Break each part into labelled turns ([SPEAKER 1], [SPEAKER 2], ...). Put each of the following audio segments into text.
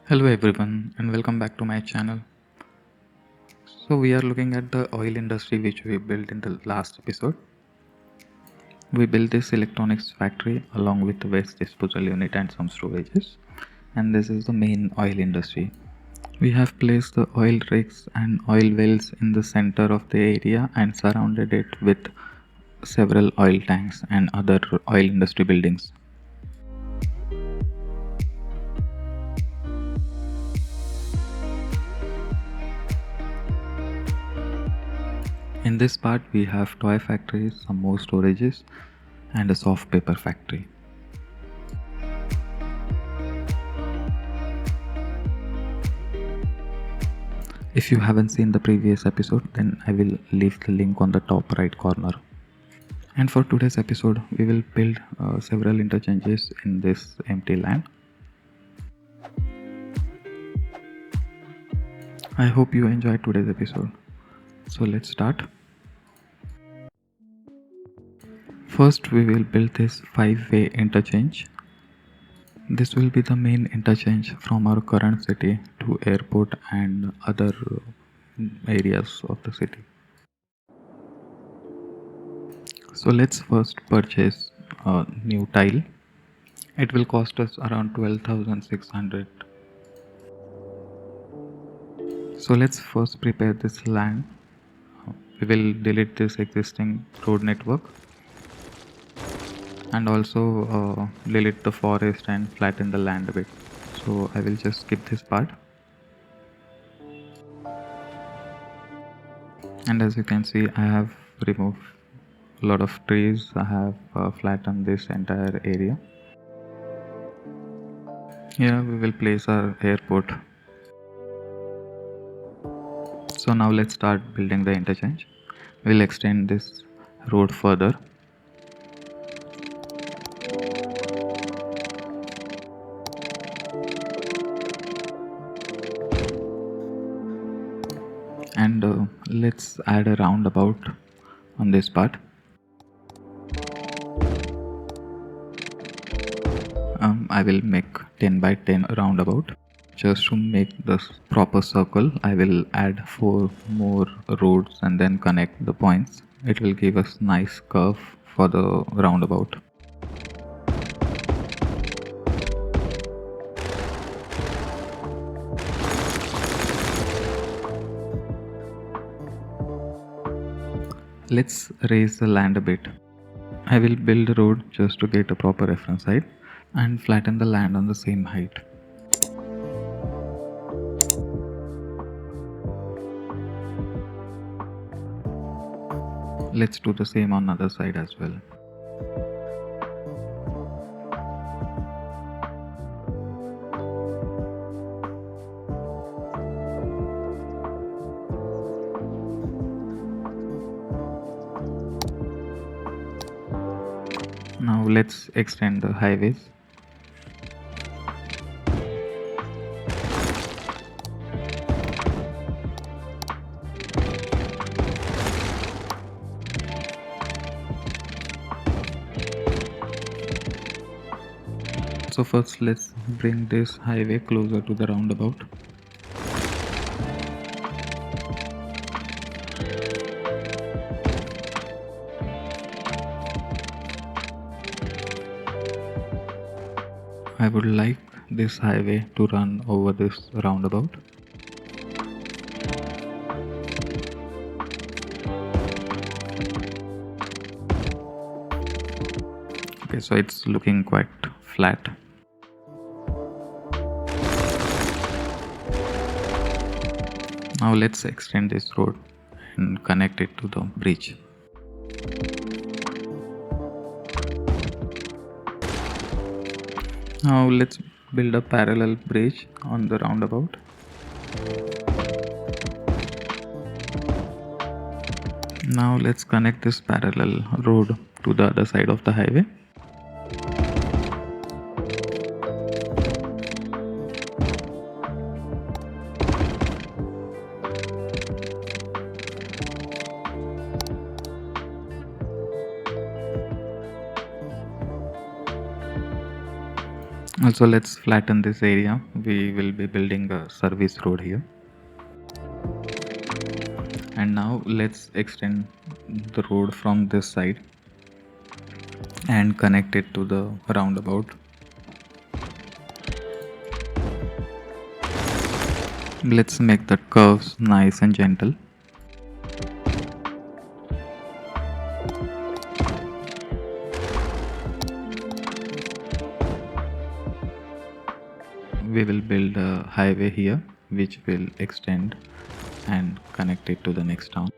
[SPEAKER 1] Hello everyone and welcome back to my channel. So we are looking at the oil industry which we built in the last episode. We built this electronics factory along with the waste disposal unit and some storages, and this is the main oil industry. We have placed the oil rigs and oil wells in the center of the area and surrounded it with several oil tanks and other oil industry buildings. In this part we have toy factories, some more storages and a soft paper factory. If you haven't seen the previous episode, then I will leave the link on the top right corner. And for today's episode, we will build several interchanges in this empty land. I hope you enjoyed today's episode. So let's start. First, we will build this 5-way interchange. This will be the main interchange from our current city to airport and other areas of the city. So let's first purchase a new tile. It will cost us around 12,600. So let's first prepare this land. We will delete this existing road network and also delete the forest and flatten the land a bit. So I will just skip this part. And as you can see, I have removed a lot of trees. I have flattened this entire area. Here we will place our airport. So now let's start building the interchange. We'll extend this road further. And let's add a roundabout on this part. I will make 10 by 10 roundabout. Just to make this proper circle, I will add 4 more roads and then connect the points. It will give us nice curve for the roundabout. Let's raise the land a bit. I will build a road just to get a proper reference height and flatten the land on the same height. Let's do the same on the other side as well. Now let's extend the highways. So first let's bring this highway closer to the roundabout. I would like this highway to run over this roundabout. Okay, so it's looking quite flat. Now let's extend this road and connect it to the bridge. Now let's build a parallel bridge on the roundabout. Now let's connect this parallel road to the other side of the highway. Also, let's flatten this area. We will be building a service road here. And now let's extend the road from this side and connect it to the roundabout. Let's make the curves nice and gentle. We will build a highway here which will extend and connect it to the next town.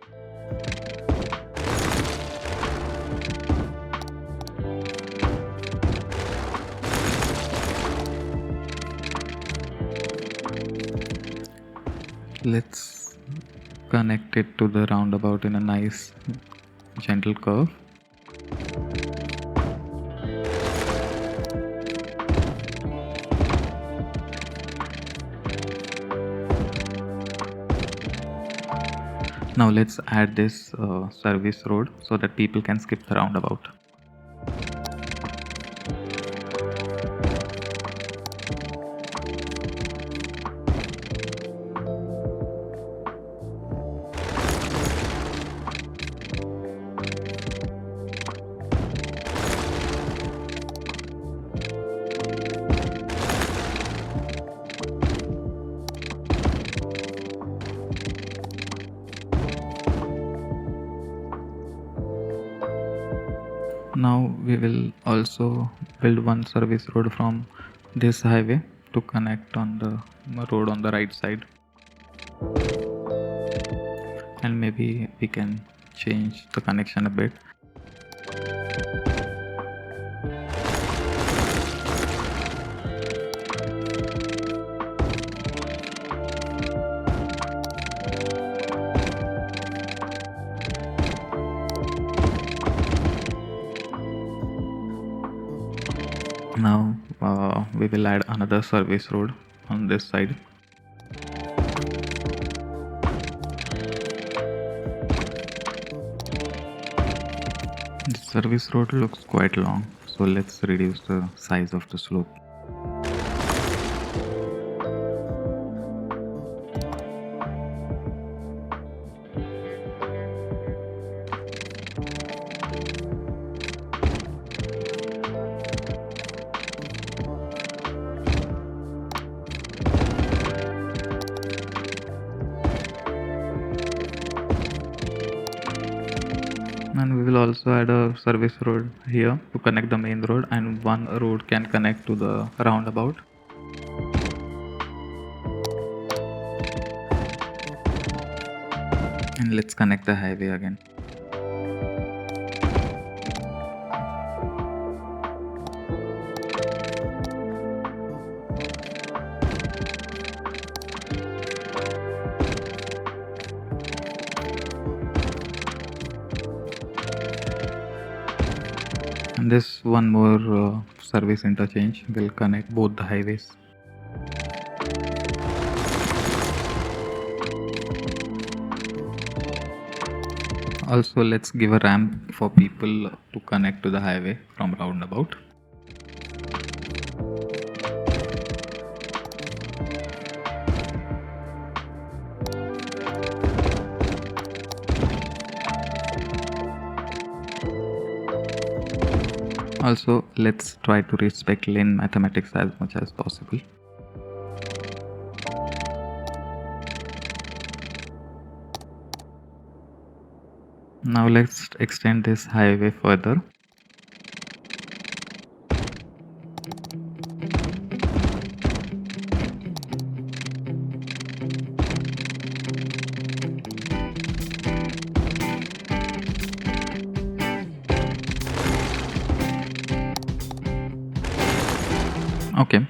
[SPEAKER 1] Let's connect it to the roundabout in a nice gentle curve. Now let's add this service road so that people can skip the roundabout. Now we will also build one service road from this highway to connect on the road on the right side. And maybe we can change the connection a bit. Now we will add another service road on this side. The service road looks quite long, so let's reduce the size of the slope. And we will also add a service road here to connect the main road, and one road can connect to the roundabout. And let's connect the highway again. And this one more service interchange will connect both the highways. Also, let's give a ramp for people to connect to the highway from roundabout. Also, let's try to respect lane mathematics as much as possible. Now let's extend this highway further. Okay,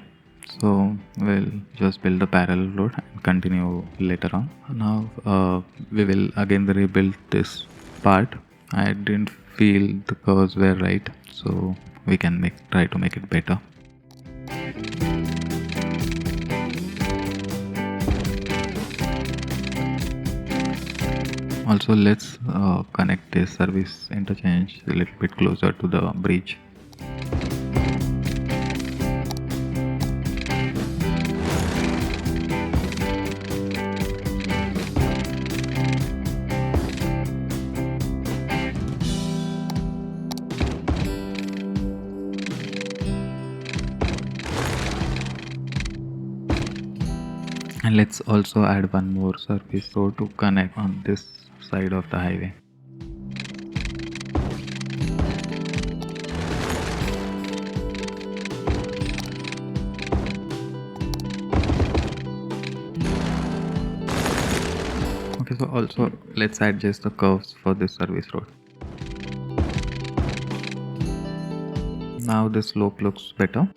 [SPEAKER 1] so we'll just build a parallel road and continue later on. Now we will again rebuild this part. I didn't feel the curves were right, so we can try to make it better. Also, let's connect this service interchange a little bit closer to the bridge. And let's also add one more service road to connect on this side of the highway. Okay, so also let's adjust the curves for this service road. Now the slope looks better.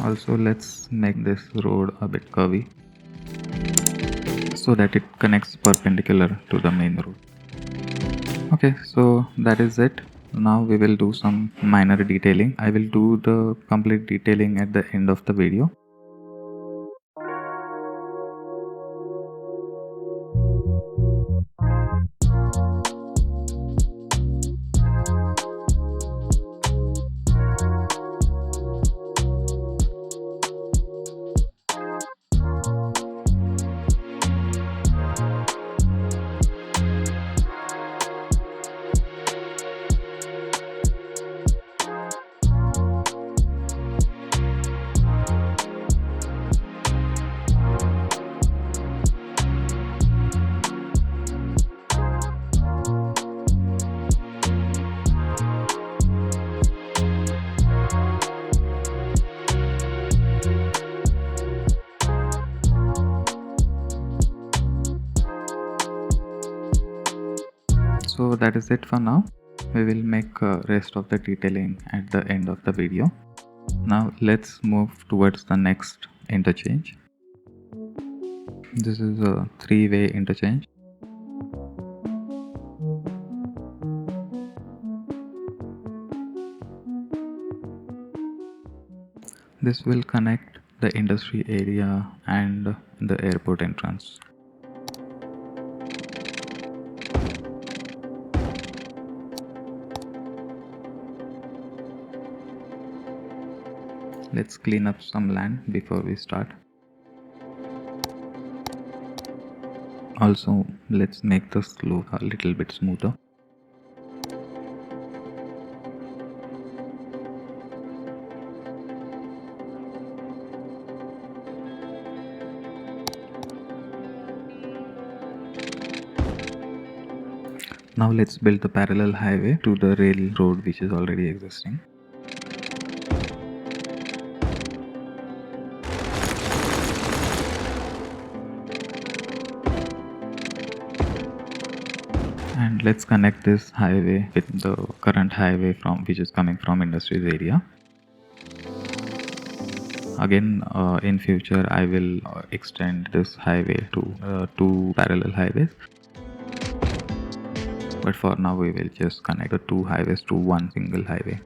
[SPEAKER 1] Also let's make this road a bit curvy so that it connects perpendicular to the main road. Okay, so that is it. Now we will do some minor detailing. I will do the complete detailing at the end of the video. So that is it for now. We will make rest of the detailing at the end of the video. Now let's move towards the next interchange. This is a three-way interchange. This will connect the industry area and the airport entrance. Let's clean up some land before we start. Also, let's make the slope a little bit smoother. Now let's build the parallel highway to the railroad which is already existing. And let's connect this highway with the current highway which is coming from industries area. Again, in future I will extend this highway to two parallel highways. But for now we will just connect the two highways to one single highway.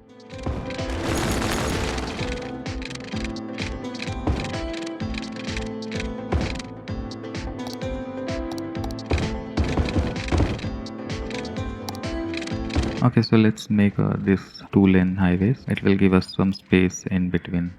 [SPEAKER 1] Okay, so let's make this two-lane highways. It will give us some space in between.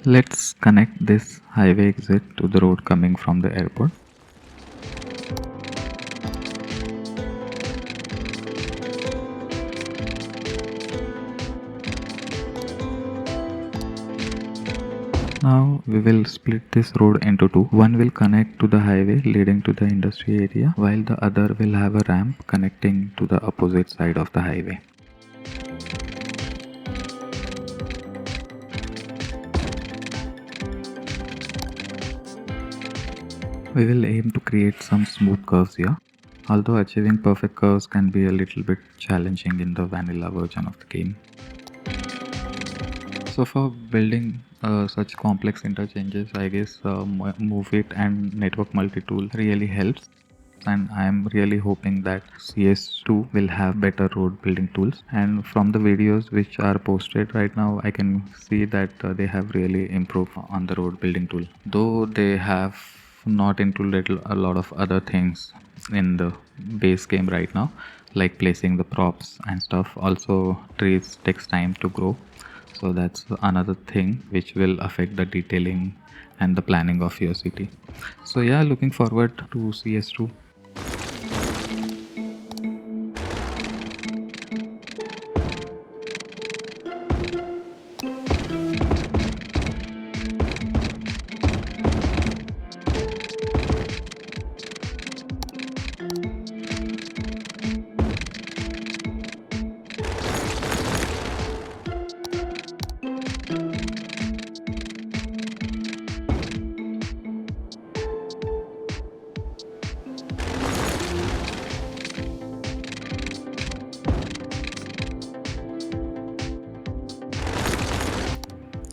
[SPEAKER 1] Let's connect this highway exit to the road coming from the airport. Now we will split this road into two. One will connect to the highway leading to the industry area, while the other will have a ramp connecting to the opposite side of the highway. We will aim to create some smooth curves here, although achieving perfect curves can be a little bit challenging in the vanilla version of the game. So for building such complex interchanges, I guess MoveIt and Network Multi-Tool really helps, and I am really hoping that CS2 will have better road building tools. And from the videos which are posted right now, I can see that they have really improved on the road building tool, though they have not included a lot of other things in the base game right now, like placing the props and stuff. Also, trees takes time to grow, So that's another thing which will affect the detailing and the planning of your city. So yeah, looking forward to CS2.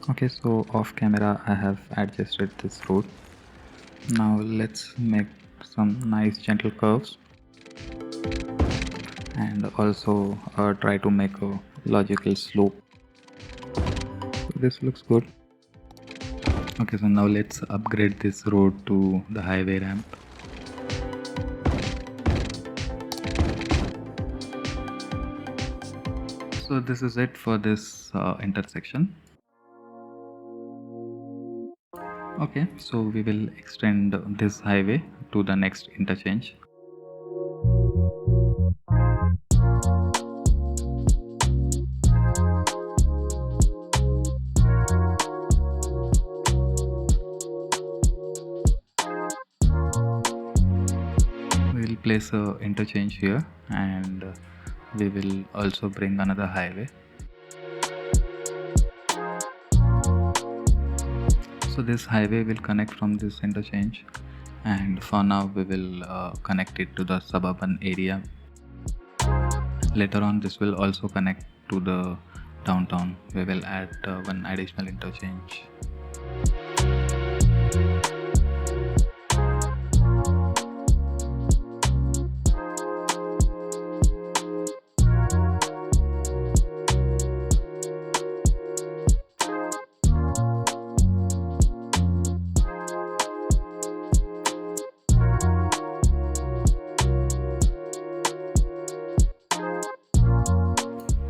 [SPEAKER 1] Okay, so off camera I have adjusted this road. Now let's make some nice gentle curves and also try to make a logical slope. So this looks good. Okay, so now let's upgrade this road to the highway ramp. So this is it for this intersection. Okay, so we will extend this highway to the next interchange. We will place a interchange here, and we will also bring another highway. So this highway will connect from this interchange, and for now we will connect it to the suburban area. Later on this will also connect to the downtown. We will add one additional interchange.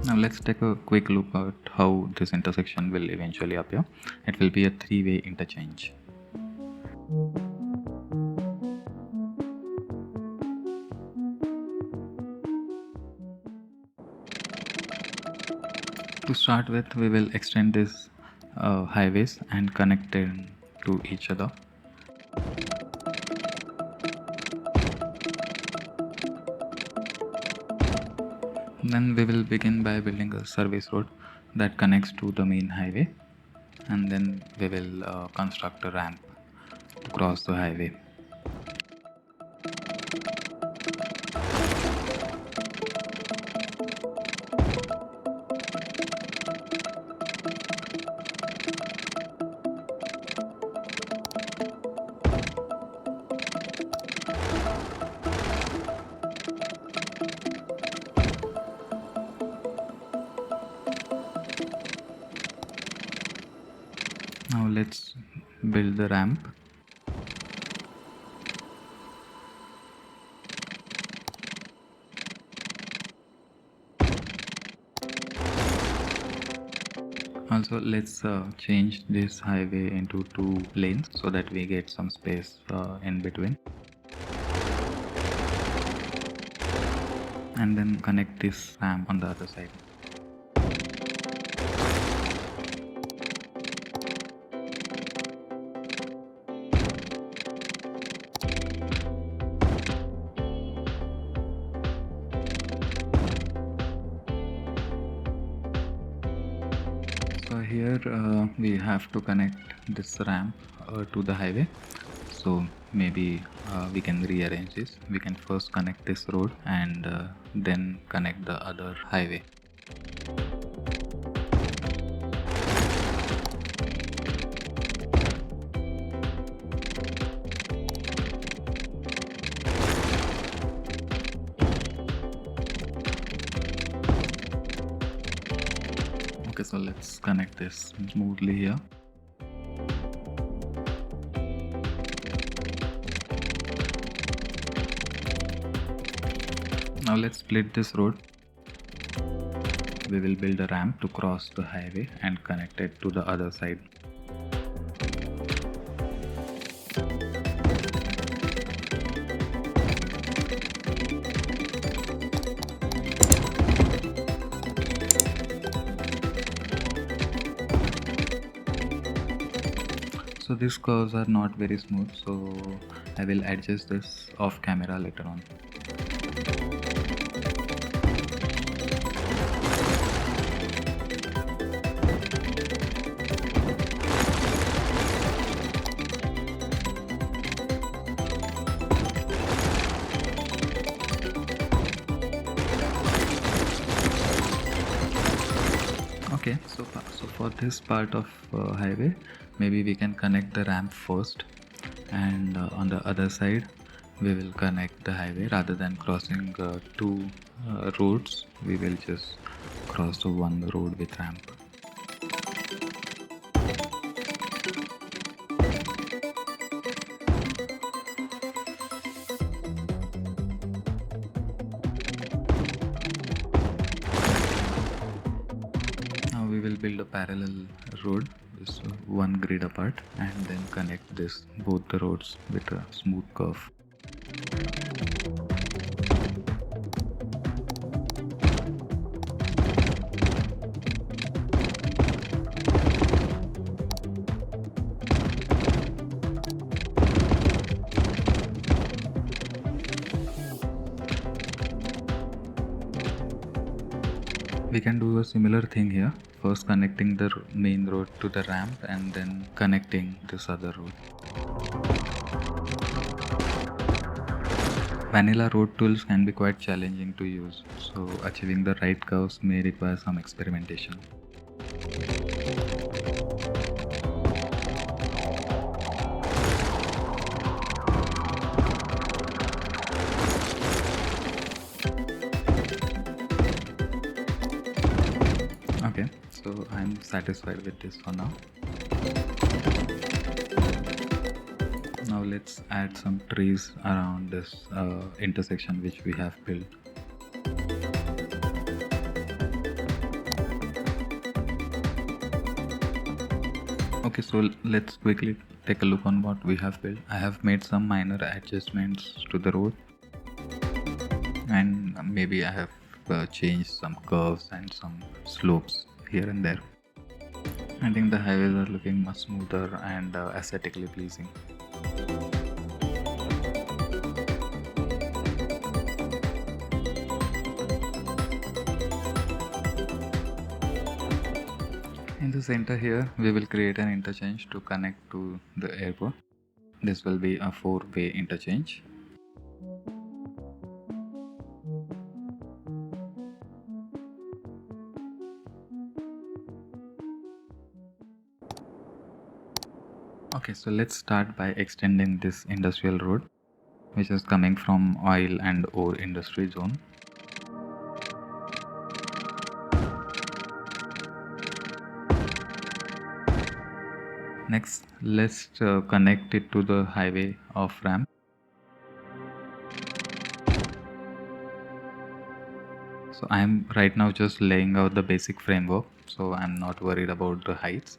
[SPEAKER 1] Now let's take a quick look at how this intersection will eventually appear. It will be a three-way interchange. To start with, we will extend these highways and connect them to each other. Then we will begin by building a service road that connects to the main highway, and then we will construct a ramp to cross the highway. Now let's build the ramp. Also, let's change this highway into 2 lanes so that we get some space in between. And then connect this ramp on the other side. So here we have to connect this ramp to the highway. So maybe we can rearrange this. We can first connect this road and then connect the other highway. Okay, so let's connect this smoothly here. Now let's split this road. we will build a ramp to cross the highway and connect it to the other side. So these curves are not very smooth, so I will adjust this off camera later on. Okay, so for this part of highway, maybe we can connect the ramp first, and on the other side we will connect the highway. Rather than crossing two roads, we will just cross the one road with ramp. Now we will build a parallel road, just one grid apart, and then connect both the roads with a smooth curve. We can do a similar thing here, first connecting the main road to the ramp and then connecting this other road. Vanilla road tools can be quite challenging to use, so achieving the right curves may require some experimentation. Okay, so I'm satisfied with this for now. Now let's add some trees around this intersection which we have built. Okay, so let's quickly take a look on what we have built. I have made some minor adjustments to the road, and maybe I have changed some curves and some slopes here and there. I think the highways are looking much smoother and aesthetically pleasing. In the center here, we will create an interchange to connect to the airport. This will be a 4-way interchange. Okay, so let's start by extending this industrial road, which is coming from oil and ore industry zone. Next, let's connect it to the highway off ramp. So I'm right now just laying out the basic framework, so I'm not worried about the heights.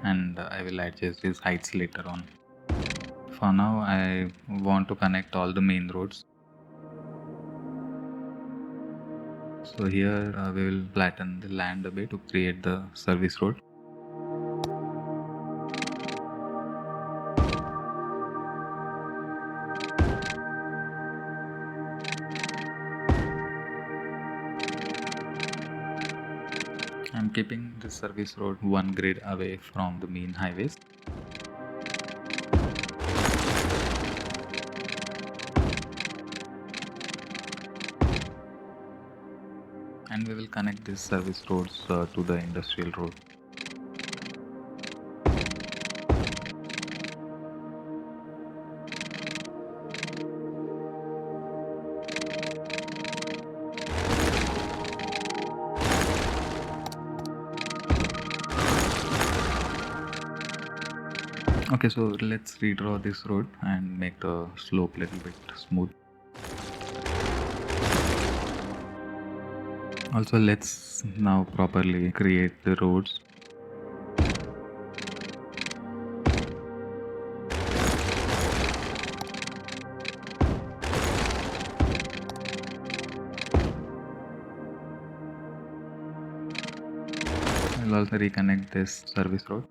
[SPEAKER 1] And I will adjust these heights later on. For now, I want to connect all the main roads. So here we will flatten the land a bit to create the service road. I'm keeping the service road one grid away from the main highways. And we will connect these service roads to the industrial road. Okay, so let's redraw this road and make the slope a little bit smooth. Also, let's now properly create the roads. We'll also reconnect this service road.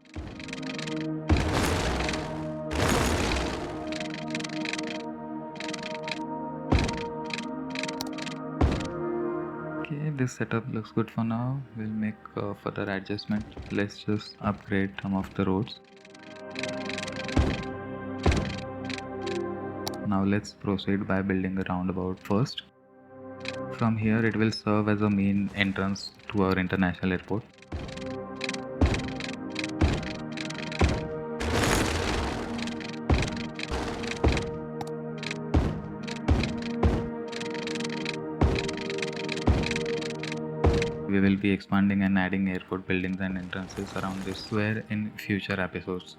[SPEAKER 1] Okay, this setup looks good for now. We'll make further adjustment. Let's just upgrade some of the roads. Now let's proceed by building a roundabout first. From here it will serve as a main entrance to our international airport. We will be expanding and adding airport buildings and entrances around this square in future episodes.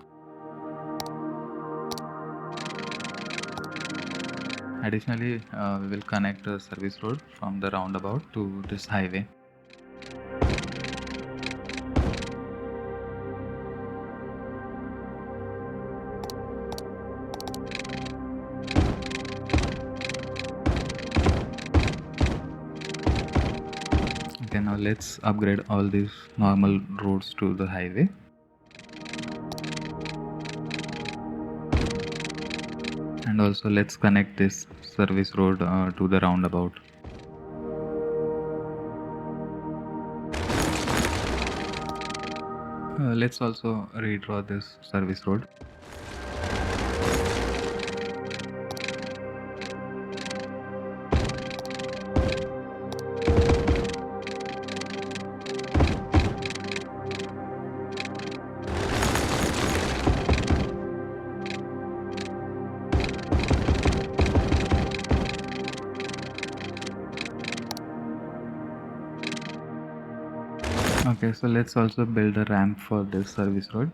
[SPEAKER 1] Additionally, we will connect the service road from the roundabout to this highway. Okay, now let's upgrade all these normal roads to the highway. And also let's connect this service road to the roundabout. Let's also redraw this service road. Okay, so let's also build a ramp for this service road.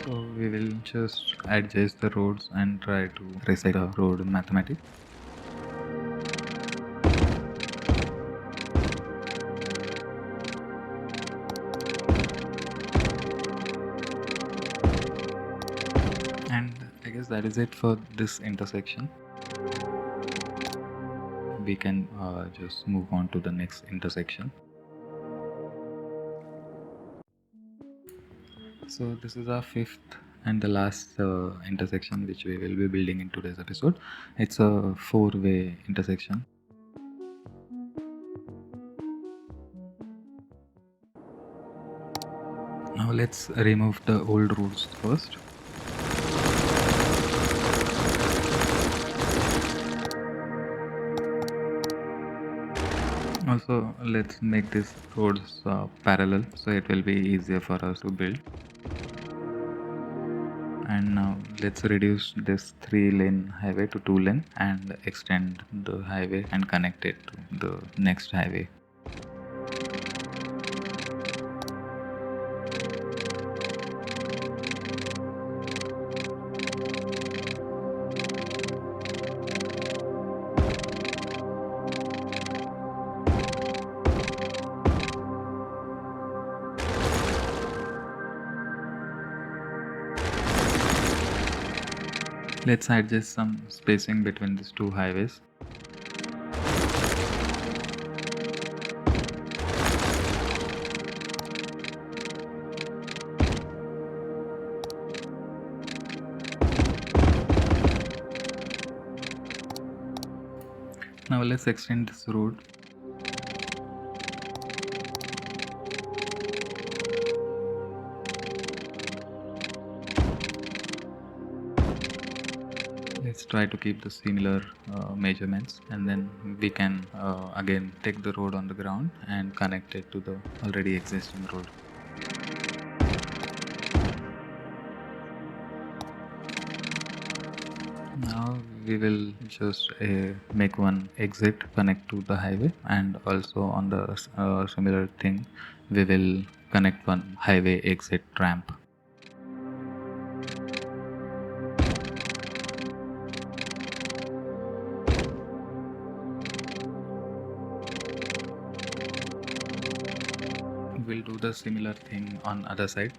[SPEAKER 1] So we will just adjust the roads and try to recycle the road mathematics. And I guess that is it for this intersection. We can just move on to the next intersection. So this is our fifth and the last intersection which we will be building in today's episode. It's a four-way intersection. Now let's remove the old roads first. Also, let's make these roads parallel so it will be easier for us to build. And now let's reduce this 3-lane highway to 2-lane and extend the highway and connect it to the next highway. Let's adjust some spacing between these two highways. Now let's extend this road. Let's try to keep the similar measurements, and then we can again take the road on the ground and connect it to the already existing road. Now we will just make one exit connect to the highway, and also on the similar thing we will connect one highway exit ramp. We'll do the similar thing on other side,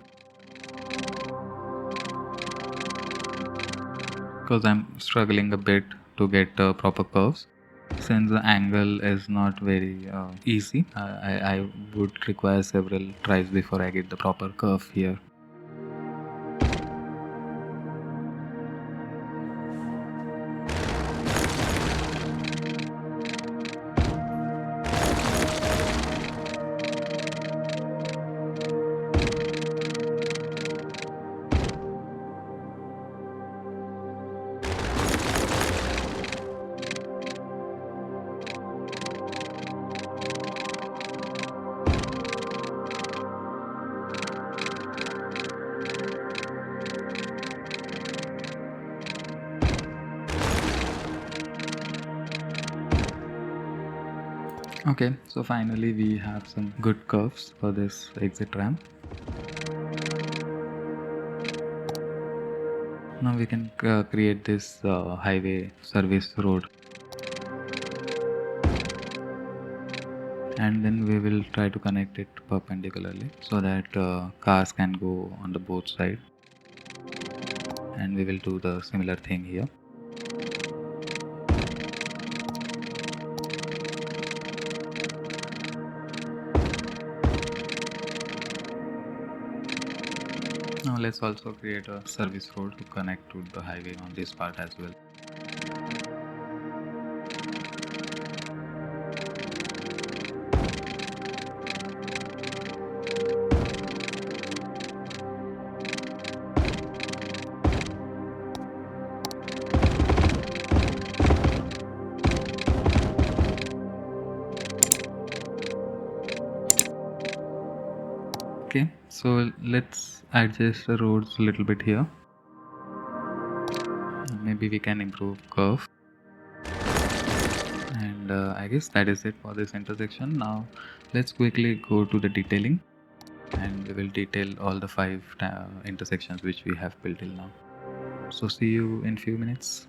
[SPEAKER 1] because I'm struggling a bit to get proper curves. Since the angle is not very easy, I would require several tries before I get the proper curve here. Okay, so finally we have some good curves for this exit ramp. Now we can create this highway service road, and then we will try to connect it perpendicularly so that cars can go on the both side, and we will do the similar thing here. Now let's also create a service road to connect to the highway on this part as well. Okay, so let's adjust the roads a little bit here. Maybe we can improve curve. And I guess that is it for this intersection. Now let's quickly go to the detailing, and we will detail all the 5 intersections which we have built till now. So see you in few minutes.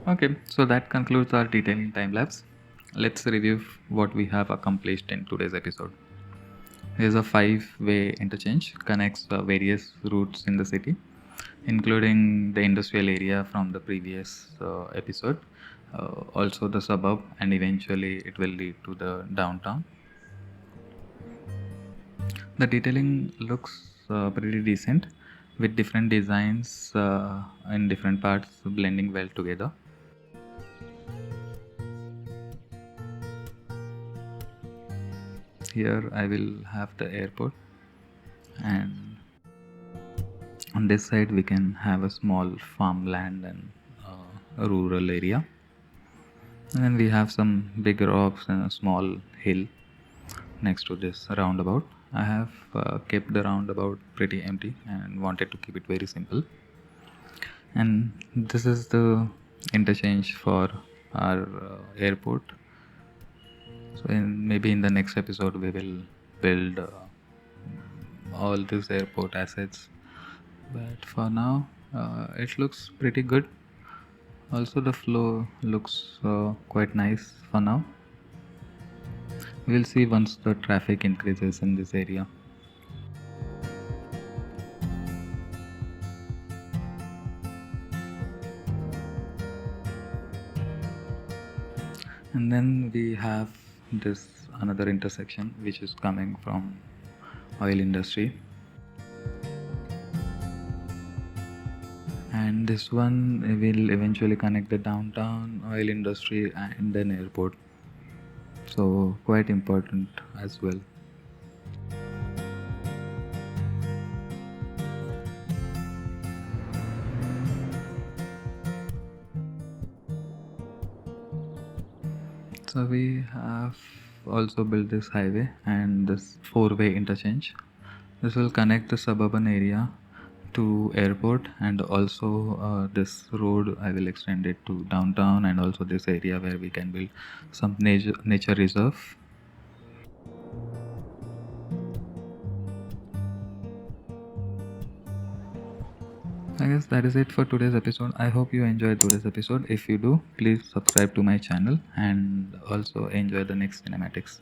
[SPEAKER 1] Okay, so that concludes our detailing time lapse. Let's review what we have accomplished in today's episode. Here's a five-way interchange, connects various routes in the city, including the industrial area from the previous episode, also the suburb, and eventually it will lead to the downtown. The detailing looks pretty decent with different designs in different parts blending well together. Here I will have the airport, and on this side we can have a small farmland and a rural area, and then we have some big rocks and a small hill next to this roundabout. I have kept the roundabout pretty empty and wanted to keep it very simple. And this is the interchange for our airport. So maybe in the next episode we will build all these airport assets, but for now it looks pretty good. Also the flow looks quite nice for now. We'll see once the traffic increases in this area. And then we have this another intersection which is coming from oil industry, and this one will eventually connect the downtown oil industry and then airport, so quite important as well. So we have also built this highway and this four-way interchange. This will connect the suburban area to airport, and also this road I will extend it to downtown, and also this area where we can build some nature reserve. I guess that is it for today's episode. I hope you enjoyed today's episode. If you do, please subscribe to my channel and also enjoy the next cinematics.